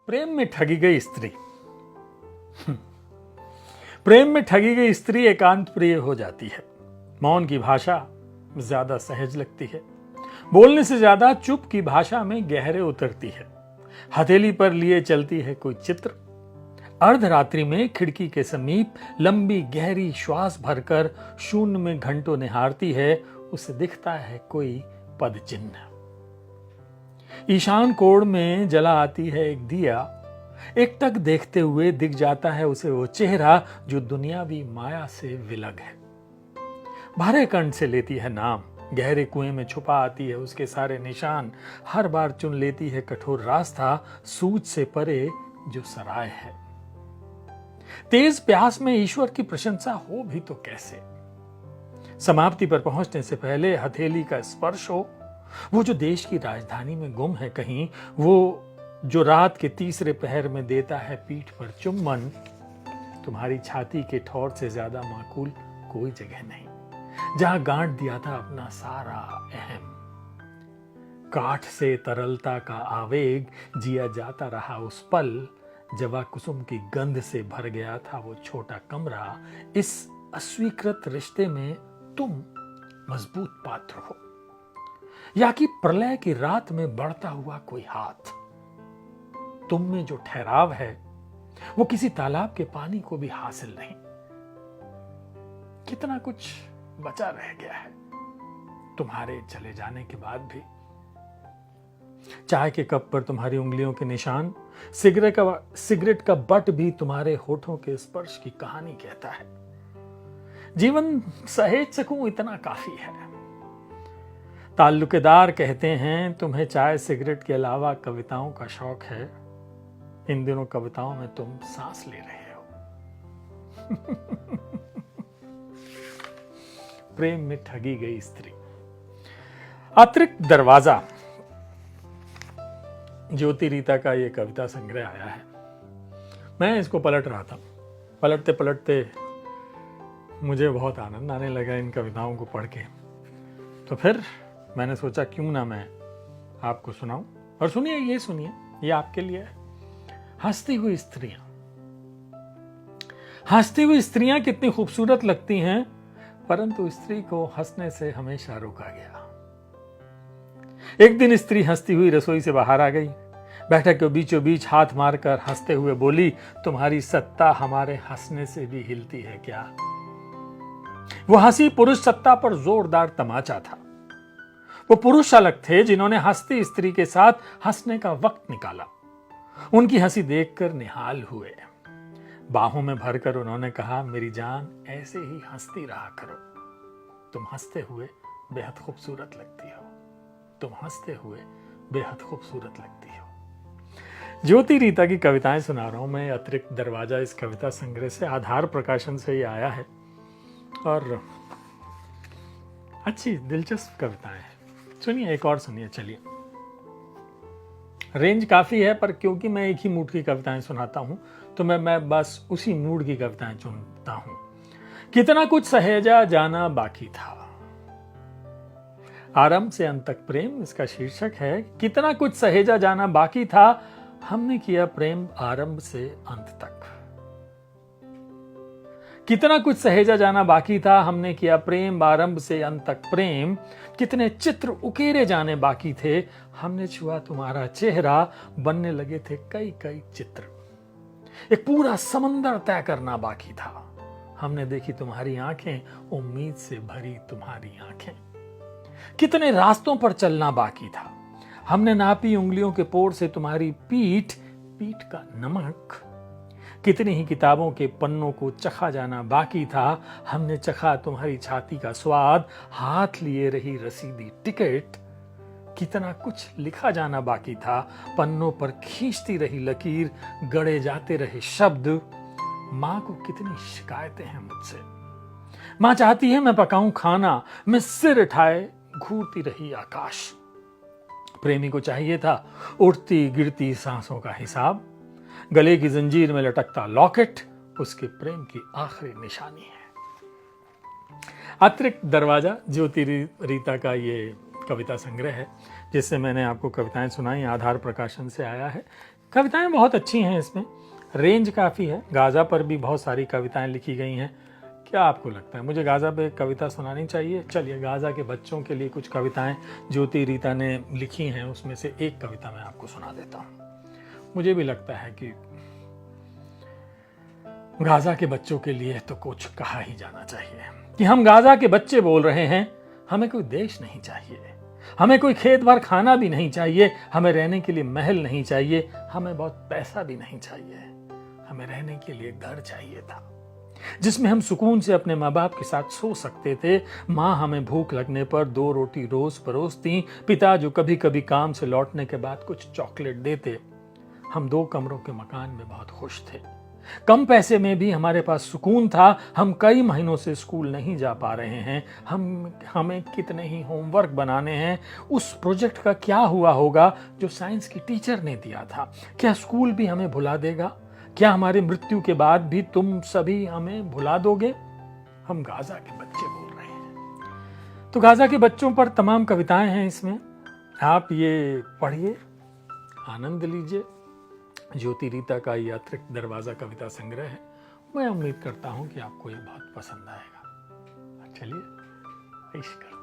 प्रेम में ठगी गई स्त्री। प्रेम में ठगी गई स्त्री एकांत प्रिय हो जाती है। मौन की भाषा ज्यादा सहज लगती है। बोलने से ज्यादा चुप की भाषा में गहरे उतरती है। हथेली पर लिए चलती है कोई चित्र। अर्धरात्रि में खिड़की के समीप लंबी गहरी श्वास भरकर शून्य में घंटों निहारती है। उसे दिखता है कोई पद चिन्ह। ईशान कोण में जला आती है एक दिया। एकटक देखते हुए दिख जाता है उसे वो चेहरा जो दुनियावी माया से विलग है। भारे कंठ से लेती है नाम। गहरे कुएं में छुपा आती है उसके सारे निशान। हर बार चुन लेती है कठोर रास्ता सूझ से परे जो सराय है। तेज प्यास में ईश्वर की प्रशंसा हो भी तो कैसे। समाप्ति पर पहुंचने से पहले हथेली का स्पर्श हो। वो जो देश की राजधानी में गुम है कहीं, वो जो रात के तीसरे पहर में देता है पीठ पर चुम्बन। तुम्हारी छाती के ठौर से ज्यादा माकूल कोई जगह नहीं जहां गांठ दिया था अपना सारा अहम। काठ से तरलता का आवेग जिया जाता रहा उस पल। जवा कुसुम की गंध से भर गया था वो छोटा कमरा। इस अस्वीकृत रिश्ते में तुम मजबूत पात्र हो या कि प्रलय की रात में बढ़ता हुआ कोई हाथ। तुम में जो ठहराव है वो किसी तालाब के पानी को भी हासिल नहीं। कितना कुछ बचा रह गया है तुम्हारे चले जाने के बाद भी। चाय के कप पर तुम्हारी उंगलियों के निशान। सिगरेट का बट भी तुम्हारे होठों के स्पर्श की कहानी कहता है। जीवन सहेज सकूं इतना काफी है। ताल्लुकेदार कहते हैं तुम्हें चाय सिगरेट के अलावा कविताओं का शौक है। इन दिनों कविताओं में तुम सांस ले रहे हो। प्रेम में ठगी गई स्त्री। अतिरिक्त दरवाजा ज्योति रीता का यह कविता संग्रह आया है। मैं इसको पलट रहा था। पलटते पलटते मुझे बहुत आनंद आने लगा इन कविताओं को पढ़ के। तो फिर मैंने सोचा क्यों ना मैं आपको सुनाऊं। और सुनिए, ये सुनिए, ये आपके लिए है। हंसती हुई स्त्रियां। हंसती हुई स्त्रियां कितनी खूबसूरत लगती हैं, परंतु स्त्री को हंसने से हमेशा रोका गया। एक दिन स्त्री हंसती हुई रसोई से बाहर आ गई। बैठक के बीचों बीच हाथ मारकर हंसते हुए बोली, तुम्हारी सत्ता हमारे हंसने से भी हिलती है क्या। वो हंसी पुरुष सत्ता पर जोरदार तमाचा था। वो पुरुष अलग थे जिन्होंने हंसती स्त्री के साथ हंसने का वक्त निकाला। उनकी हंसी देखकर निहाल हुए। बाहों में भरकर उन्होंने कहा, मेरी जान ऐसे ही हंसती रहा करो। तुम हंसते हुए बेहद खूबसूरत लगती हो। तुम हंसते हुए बेहद खूबसूरत लगती हो। ज्योति रीता की कविताएं सुना रहा हूं मैं। अतिरिक्त दरवाजा इस कविता संग्रह से, आधार प्रकाशन से ये आया है और अच्छी दिलचस्प कविताएं हैं। सुनिए, एक और सुनिए। चलिए, रेंज काफी है पर क्योंकि मैं एक ही मूड की कविताएं सुनाता हूं तो मैं बस उसी मूड की कविताएं चुनता हूं। कितना कुछ सहेजा जाना बाकी था। आरंभ से अंत तक प्रेम इसका शीर्षक है। कितना कुछ सहेजा जाना बाकी था, हमने किया प्रेम आरंभ से अंत तक। कितना कुछ सहेजा जाना बाकी था, हमने किया प्रेम आरंभ से अंत तक प्रेम। कितने चित्र उकेरे जाने बाकी थे, हमने छुआ तुम्हारा चेहरा, बनने लगे थे कई कई चित्र। एक पूरा समंदर तय करना बाकी था, हमने देखी तुम्हारी आंखें, उम्मीद से भरी तुम्हारी आंखें। कितने रास्तों पर चलना बाकी था, हमने नापी उंगलियों के पोर से तुम्हारी पीठ, पीठ का नमक। कितनी ही किताबों के पन्नों को चखा जाना बाकी था, हमने चखा तुम्हारी छाती का स्वाद, हाथ लिए रही रसीदी टिकट। कितना कुछ लिखा जाना बाकी था, पन्नों पर खींचती रही लकीर, गड़े जाते रहे शब्द। माँ को कितनी शिकायतें हैं मुझसे। माँ चाहती है मैं पकाऊं खाना, मैं सिर उठाए घूरती रही आकाश। प्रेमी को चाहिए था उठती गिरती सांसों का हिसाब। गले की जंजीर में लटकता लॉकेट उसके प्रेम की आखिरी निशानी है। अतिरिक्त दरवाजा ज्योति रीता का ये कविता संग्रह है जिससे मैंने आपको कविताएं सुनाई। आधार प्रकाशन से आया है। कविताएं बहुत अच्छी हैं, इसमें रेंज काफ़ी है। गाज़ा पर भी बहुत सारी कविताएं लिखी गई हैं। क्या आपको लगता है मुझे गाज़ा पे एक कविता सुनानी चाहिए? चलिए, गाज़ा के बच्चों के लिए कुछ कविताएं ज्योति रीता ने लिखी हैं, उसमें से एक कविता मैं आपको सुना देता हूँ। मुझे भी लगता है कि गाज़ा के बच्चों के लिए तो कुछ कहा ही जाना चाहिए कि हम गाज़ा के बच्चे बोल रहे हैं, हमें कोई देश नहीं चाहिए, हमें कोई खेत भर खाना भी नहीं चाहिए, हमें रहने के लिए महल नहीं चाहिए, हमें बहुत पैसा भी नहीं चाहिए, हमें रहने के लिए घर चाहिए था जिसमें हम सुकून से अपने माँ बाप के साथ सो सकते थे। माँ हमें भूख लगने पर 2 रोटी रोज परोसती, पिता जो कभी कभी काम से लौटने के बाद कुछ चॉकलेट देते। हम 2 कमरों के मकान में बहुत खुश थे, कम पैसे में भी हमारे पास सुकून था। हम कई महीनों से स्कूल नहीं जा पा रहे हैं, हमें कितने ही होमवर्क बनाने हैं। उस प्रोजेक्ट का क्या हुआ होगा जो साइंस की टीचर ने दिया था? क्या स्कूल भी हमें भुला देगा? क्या हमारी मृत्यु के बाद भी तुम सभी हमें भुला दोगे? हम गाज़ा के बच्चे बोल रहे हैं। तो गाज़ा के बच्चों पर तमाम कविताएं हैं इसमें, आप ये पढ़िए, आनंद लीजिए। ज्योति रीता का ये अतिरिक्त दरवाजा कविता संग्रह है। मैं उम्मीद करता हूं कि आपको ये बहुत पसंद आएगा। चलिए, पेश करते हैं।